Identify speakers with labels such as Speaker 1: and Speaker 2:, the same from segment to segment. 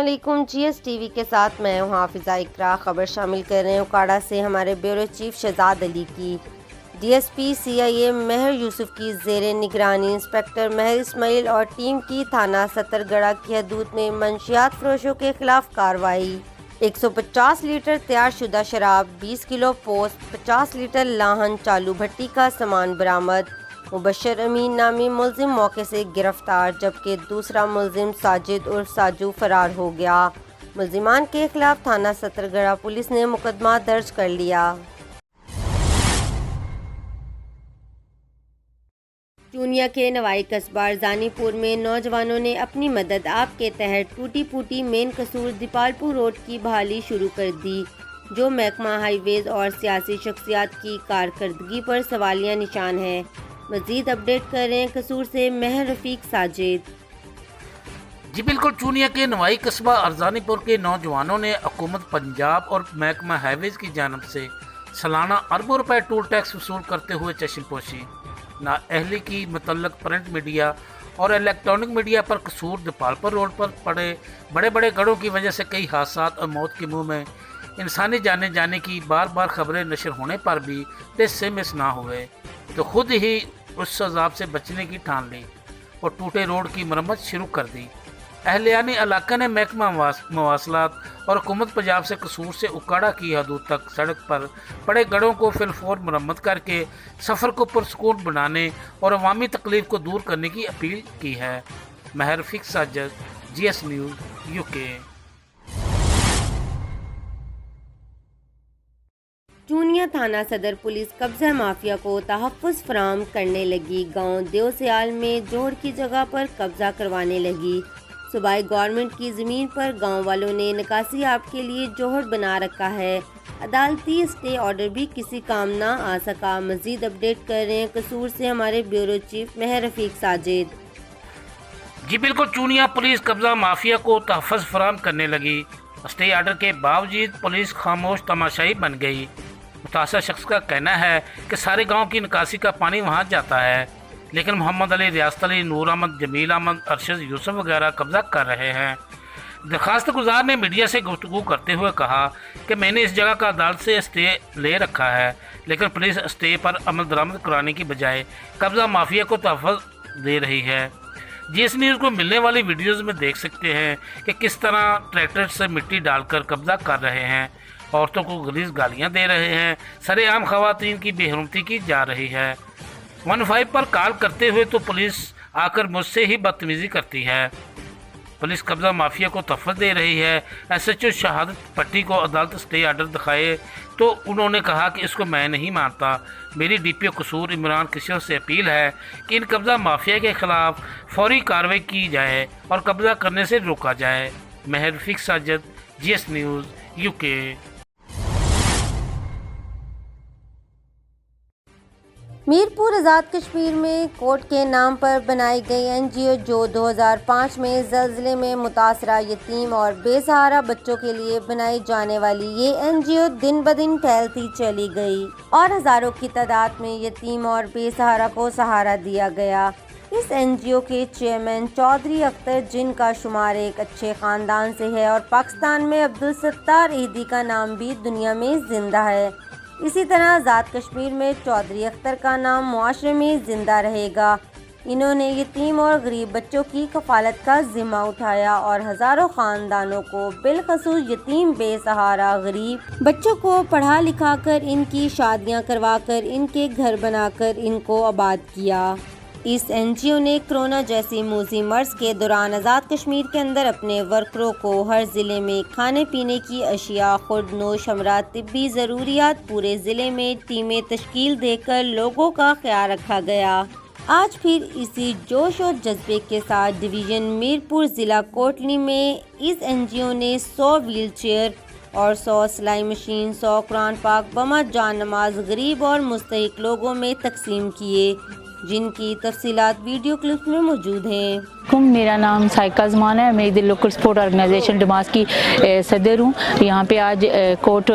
Speaker 1: अस्सलामुअलैकुम। GS TV के साथ मैं हूँ हाफिज़ा इकरा। खबर शामिल कर रहे हैं उकाड़ा से हमारे ब्यूरो चीफ शहजाद अली की। डीएसपी सीआईए महर यूसुफ की ज़ेरे निगरानी इंस्पेक्टर महर इस्माइल और टीम की थाना सतरगढ़ा की हदूद में मंशियात फरोशों के खिलाफ कार्रवाई। 150 लीटर तैयार शुदा शराब, 20 किलो पोस्ट, 50 लीटर लाहन चालू भट्टी का सामान बरामद। मुबशर अमीन नामी मुलजिम मौके से गिरफ्तार, जबकि दूसरा मुलजिम साजिद उर्फ साजू फरार हो गया। मुलजिमान के खिलाफ थाना सतरगढ़ा पुलिस ने मुकदमा दर्ज कर लिया। चूनिया के नवाई कस्बा अरजानीपुर में नौजवानों ने अपनी मदद आप के तहत टूटी फूटी मेन कसूर दीपालपुर रोड की बहाली शुरू कर दी, जो महकमा हाईवेज और सियासी शख्सियात की कारकर्दगी पर सवालिया निशान है। मजीद अपडेट कर रहे हैं कसूर से महर रफीक साजिद।
Speaker 2: जी बिल्कुल, चूनिया के नवाई कस्बा अरजानीपुर के नौजवानों ने हुकूमत पंजाब और महकमा हाईवेज की जानब से सालाना अरबों रुपए टोल टैक्स वसूल करते हुए चश्मपोशी नाअहली की मुतल्लक प्रिंट मीडिया और इलेक्ट्रॉनिक मीडिया पर कसूर दीपालपुर रोड पर पड़े बड़े बड़े गढ़ों की वजह से कई हादसा और मौत के मुंह में इंसानी जाने जाने की बार बार खबरें नशर होने पर भी वे से मिस ना हुए तो खुद ही उस अजाब से बचने की ठान ली और टूटे रोड की मरम्मत शुरू कर दी। अहलियानी इलाका ने महकमा मवासलात और हुकूमत पंजाब से कसूर से उकाड़ा की हदूद तक सड़क पर पड़े गढ़ों को फिलफौर मरम्मत करके सफ़र को पुरसकून बनाने और अवामी तकलीफ को दूर करने की अपील की है। Mehar Rafiq Sajid, GS news UK.
Speaker 1: Chunian थाना सदर पुलिस कब्जा माफिया को तहफ़्फ़ुज़ फराहम करने लगी। गांव देवसयाल में जोड़ की जगह पर कब्जा करवाने लगी। सूबाई गवर्नमेंट की ज़मीन पर गांव वालों ने निकासी आप के लिए जोहड़ बना रखा है। अदालती स्टे ऑर्डर भी किसी काम ना आ सका। मजीद अपडेट कर रहे हैं कसूर से हमारे ब्यूरो चीफ महर रफीक साजिद।
Speaker 2: जी बिल्कुल, चूनिया पुलिस कब्जा माफिया को तहफ़्फ़ुज़ फराहम करने लगी। स्टे ऑर्डर के बावजूद पुलिस खामोश तमाशाई बन गई। मुतासर शख्स का कहना है कि सारे गांव की निकासी का पानी वहां जाता है, लेकिन मोहम्मद अली, रियासत अली, नूर अहमद, जमील अहमद, अरशद यूसुफ वगैरह कब्जा कर रहे हैं। दरखास्त गुजार ने मीडिया से गुफ्तगू करते हुए कहा कि मैंने इस जगह का अदालत से स्टे ले रखा है, लेकिन पुलिस स्टे पर अमल दरामद कराने की बजाय कब्जा माफिया को तहफ़्फ़ुज़ दे रही है। जीएस न्यूज़ को मिलने वाली वीडियोज़ में देख सकते हैं कि किस तरह ट्रैक्टर से मिट्टी डालकर कब्जा कर रहे हैं, औरतों को गलीज़ गालियां दे रहे हैं, सरेआम खवातीन की बेहरुमती की जा रही है। 15 पर कॉल करते हुए तो पुलिस आकर मुझसे ही बदतमीज़ी करती है। पुलिस कब्जा माफिया को तहफ़्फ़ुज़ दे रही है। एसएचओ शहादत पट्टी को अदालत स्टे आर्डर दिखाए तो उन्होंने कहा कि इसको मैं नहीं मानता। मेरी डीपीओ कसूर इमरान किशोर से अपील है कि इन कब्जा माफिया के खिलाफ फौरी कार्रवाई की जाए और कब्जा करने से रोका जाए। Mehar Rafiq Sajid, GS news UK.
Speaker 1: Mirpur Azad Kashmir में कोर्ट के नाम पर बनाई गई एनजीओ, जो 2005 में ज़लज़ले में मुतासरा यतीम और बेसहारा बच्चों के लिए बनाई जाने वाली ये एनजीओ दिन ब दिन फैलती चली गई और हज़ारों की तादाद में यतीम और बेसहारा को सहारा दिया गया। इस एनजीओ के चेयरमैन चौधरी अख्तर, जिनका शुमार एक अच्छे ख़ानदान से है और पाकिस्तान में अब्दुल सत्तार ईदी का नाम भी दुनिया में ज़िंदा है, इसी तरह आज़ाद कश्मीर में चौधरी अख्तर का नाम मुआशरे में ज़िंदा रहेगा। इन्होंने यतीम और गरीब बच्चों की कफालत का जिम्मा उठाया और हज़ारों ख़ानदानों को, बिलखसूस यतीम बेसहारा गरीब बच्चों को पढ़ा लिखा कर, इनकी शादियां करवा कर, इनके घर बनाकर इनको आबाद किया। इस एनजीओ ने कोरोना जैसी मूजी मर्ज के दौरान आज़ाद कश्मीर के अंदर अपने वर्करों को हर ज़िले में खाने पीने की अशिया, खुर्द नोश हमरा, तिब्बी ज़रूरियात, पूरे ज़िले में टीमें तश्कील देकर लोगों का ख्याल रखा गया। आज फिर इसी जोश और जज्बे के साथ डिवीज़न मीरपुर ज़िला कोटली में इस एनजीओ ने 100 व्हील चेयर और 100 सिलाई मशीन, 100 कुरान पाक बमा जान नमाज गरीब और मुस्तहिक लोगों में तकसीम किए। جن کی تفصیلات ویڈیو کلپ میں موجود ہیں۔
Speaker 3: میرا نام سائقہ زمان ہے، میں ادھر لوکل سپورٹ آرگنائزیشن ڈماس کی صدر ہوں۔ یہاں پہ آج کوٹ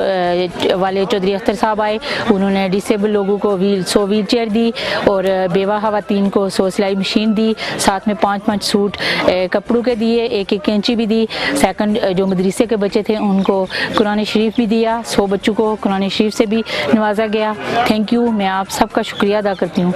Speaker 3: والے چودھری اختر صاحب آئے، انہوں نے ڈسیبل لوگوں کو 100 ویل چیئر دی اور بیوہ خواتین کو 100 سلائی مشین دی، ساتھ میں 5 سوٹ کپڑوں کے دیے، 1 کینچی بھی دی۔ سیکنڈ جو مدرسے کے بچے تھے ان کو قرآن شریف بھی دیا، 100 بچوں کو قرآن شریف سے بھی نوازا گیا۔ تھینک یو، میں آپ سب کا شکریہ ادا کرتی ہوں۔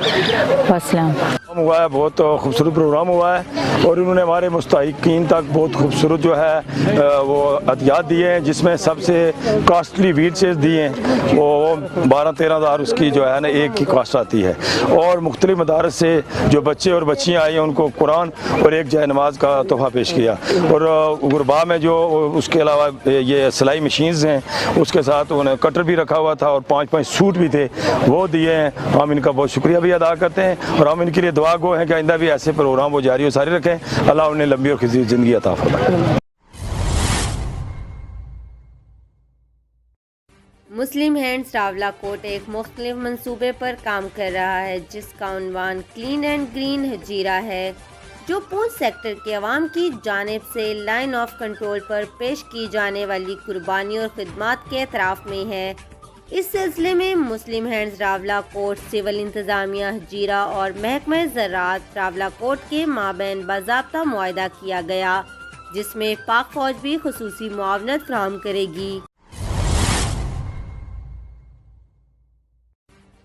Speaker 3: والسلام۔
Speaker 4: ہوا ہے، بہت خوبصورت پروگرام ہوا ہے اور انہوں نے ہمارے مستحقین تک بہت خوبصورت جو ہے وہ عطیات دیے ہیں، جس میں سب سے کاسٹلی ویل چیئر دیے ہیں، وہ 12-13 ہزار اس کی جو ہے نا ایک کی کاسٹ آتی ہے، اور مختلف مدارس سے جو بچے اور بچیاں آئی ہیں ان کو قرآن اور ایک جائے نماز کا تحفہ پیش کیا، اور غربا میں جو اس کے علاوہ یہ سلائی مشینز ہیں اس کے ساتھ انہیں کٹر بھی رکھا ہوا تھا اور 5 سوٹ بھی تھے وہ دیے ہیں۔ ہم ان کا بہت شکریہ بھی ادا کرتے ہیں اور ہم ان کے لیے دعا گو ہیں کہ آئندہ بھی ایسے پروگرام وہ جاری و ساری رکھیں، اللہ انہیں لمبی اور خزیر زندگی عطا فرمائے۔
Speaker 1: مسلم ہینڈز راولاکوٹ ایک مختلف منصوبے پر کام کر رہا ہے جس کا عنوان کلین اینڈ گرین ہجیرہ ہے، جو پونچھ سیکٹر کے عوام کی جانب سے لائن آف کنٹرول پر پیش کی جانے والی قربانی اور خدمات کے اعتراف میں ہے۔ اس سلسلے میں مسلم ہینڈز راولاکوٹ، سول انتظامیہ ہجیرہ اور محکمہ زراعت راولاکوٹ کے مابین باضابطہ معاہدہ کیا گیا، جس میں پاک فوج بھی خصوصی معاونت فراہم کرے گی۔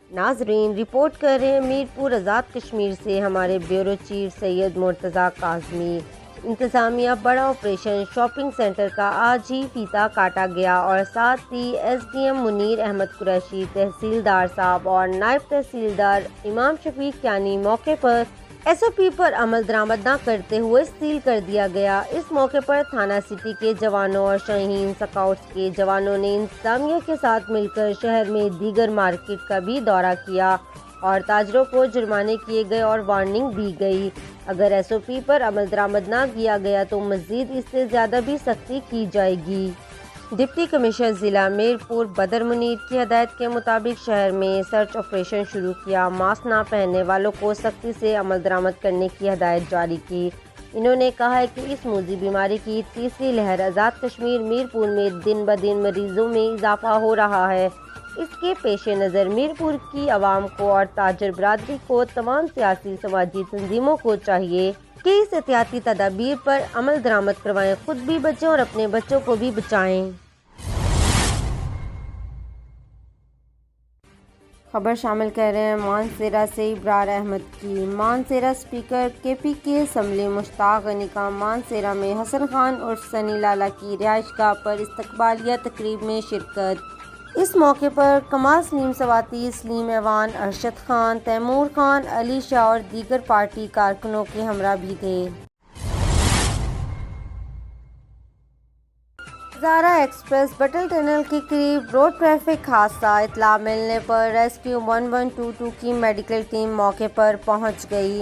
Speaker 1: ناظرین، رپورٹ کر رہے ہیں میرپور آزاد کشمیر سے ہمارے بیورو چیف سید مرتضیٰ کاظمی۔ انتظامیہ بڑا آپریشن شاپنگ سینٹر کا آج ہی فیتا کاٹا گیا اور ساتھ ہی S D M Munir Ahmed Qureshi, تحصیلدار صاحب اور نائب تحصیلدار امام شفیق کیانی موقع پر ایس او پی پر عمل درآمد نہ کرتے ہوئے سیل کر دیا گیا۔ اس موقع پر تھانہ سٹی کے جوانوں اور شاہین سکاؤٹس کے جوانوں نے انتظامیہ کے ساتھ مل کر شہر میں دیگر مارکیٹ کا بھی دورہ کیا اور تاجروں کو جرمانے کیے گئے اور وارننگ دی گئی۔ اگر ایس او پی پر عمل درآمد نہ کیا گیا تو مزید اس سے زیادہ بھی سختی کی جائے گی۔ ڈپٹی کمشنر ضلع میرپور بدر منیر کی ہدایت کے مطابق شہر میں سرچ آپریشن شروع کیا، ماسک نہ پہننے والوں کو سختی سے عمل درآمد کرنے کی ہدایت جاری کی۔ انہوں نے کہا ہے کہ اس موذی بیماری کی تیسری لہر آزاد کشمیر میرپور میں دن بدن مریضوں میں اضافہ ہو رہا ہے۔ اس کے پیش نظر میرپور کی عوام کو اور تاجر برادری کو تمام سیاسی سماجی تنظیموں کو چاہیے کہ اس احتیاطی تدابیر پر عمل درآمد کروائیں، خود بھی بچیں اور اپنے بچوں کو بھی بچائیں۔ خبر شامل کر رہے ہیں مانسیرہ سے ابرار احمد کی۔ مانسیرہ اسپیکر کے پی کے اسمبلی مشتاق غنی کا مانسیرہ میں حسن خان اور سنی لالا کی رہائش گاہ پر استقبالیہ تقریب میں شرکت۔ اس موقع پر کمال سلیم سواتی، سلیم ایوان، ارشد خان، تیمور خان، علی شاہ اور دیگر پارٹی کارکنوں کے ہمراہ بھی تھے۔ ہزارہ ایکسپریس بٹل ٹنل کے قریب روڈ ٹریفک حادثہ، اطلاع ملنے پر ریسکیو 1122 کی میڈیکل ٹیم موقع پر پہنچ گئی۔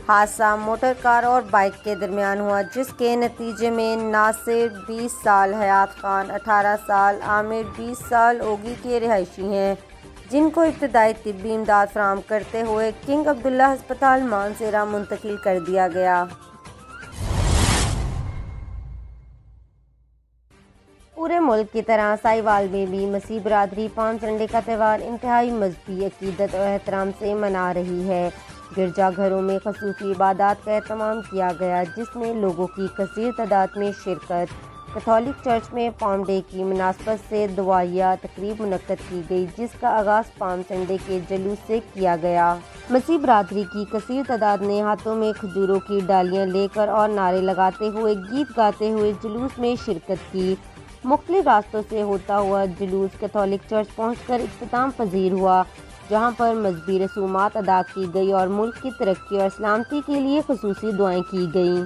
Speaker 1: حادثہ موٹر کار اور بائک کے درمیان ہوا، جس کے نتیجے میں ناصر 20 سال، حیات خان 18 سال، عامر 20 سال اوگی کے رہائشی ہیں، جن کو ابتدائی طبی امداد فراہم کرتے ہوئے کنگ عبداللہ ہسپتال مانسیرہ منتقل کر دیا گیا۔ پورے ملک کی طرح ساہیوال میں بھی مسیح برادری پام سنڈے کا تہوار انتہائی مذہبی عقیدت اور احترام سے منا رہی ہے۔ گرجا گھروں میں خصوصی عبادات کا اہتمام کیا گیا، جس میں لوگوں کی کثیر تعداد میں شرکت۔ کیتھولک چرچ میں پام ڈے کی مناسبت سے دعائیہ تقریب منعقد کی گئی، جس کا آغاز پام سنڈے کے جلوس سے کیا گیا۔ مسیح برادری کی کثیر تعداد نے ہاتھوں میں کھجوروں کی ڈالیاں لے کر اور نعرے لگاتے ہوئے گیت گاتے ہوئے جلوس میں شرکت کی۔ مختلف راستوں سے ہوتا ہوا جلوس کیتھولک چرچ پہنچ کر اختتام پذیر ہوا، جہاں پر مذہبی رسومات ادا کی گئی اور ملک کی ترقی اور سلامتی کے لیے خصوصی دعائیں کی گئیں۔